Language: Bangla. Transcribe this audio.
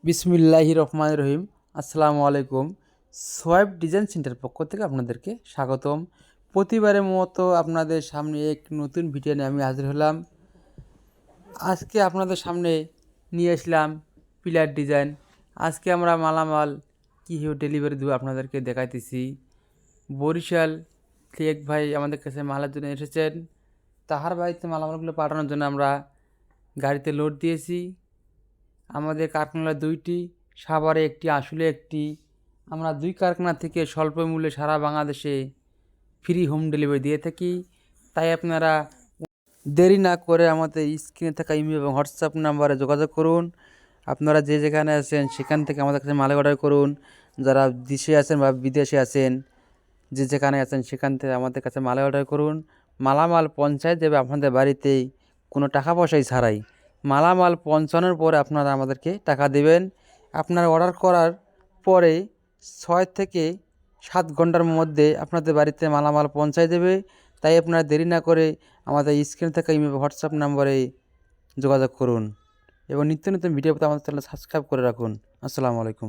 বিসমিল্লাহির রহমানির রহিম। আসসালামু আলাইকুম। সোয়াইপ ডিজাইন সেন্টার পক্ষ থেকে আপনাদেরকে স্বাগতম। প্রতিবারের মতো আপনাদের সামনে এক নতুন ভিডিও নিয়ে আমি হাজির হলাম। আজকে আপনাদের সামনে নিয়ে আসলাম পিলার ডিজাইন। আজকে আমরা মালামাল কীভাবে ডেলিভারি দেবো আপনাদেরকে দেখাইতেছি। বরিশাল থেকে এক ভাই আমাদের কাছে মালের জন্য এসেছেন। তাহার বাড়িতে মালামালগুলো পাঠানোর জন্য আমরা গাড়িতে লোড দিয়েছি। আমাদের কারখানা দুইটি, সাভারে একটি, আসলে একটি। আমরা দুই কারখানা থেকে স্বল্প মূল্যে সারা বাংলাদেশে ফ্রি হোম ডেলিভারি দিয়ে থাকি। তাই আপনারা দেরি না করে আমাদের স্ক্রিনে থাকা ইমেল এবং হোয়াটসঅ্যাপ নাম্বারে যোগাযোগ করুন। আপনারা যে যেখানে আছেন সেখান থেকে আমাদের কাছে মাল অর্ডার করুন। যারা দেশে আছেন বা বিদেশে আছেন, যে যেখানে আছেন সেখান থেকে আমাদের কাছে মাল অর্ডার করুন। মালামাল পৌঁছায় দেবে আপনাদের বাড়িতেই, কোনো টাকা পয়সাই ছাড়াই। মালামাল পৌঁছানোর পরে আপনারা আমাদেরকে টাকা দেবেন। আপনারা অর্ডার করার পরে 6 থেকে 7 ঘন্টার মধ্যে আপনাদের বাড়িতে মালামাল পৌঁছায় দেবে। তাই আপনারা দেরি না করে আমাদের স্ক্রিনে থাকা ইমেল হোয়াটসঅ্যাপ নাম্বারে যোগাযোগ করুন এবং নিত্য নতুন ভিডিও পেতে আমাদের চ্যানেল সাবস্ক্রাইব করে রাখুন। আসসালামু আলাইকুম।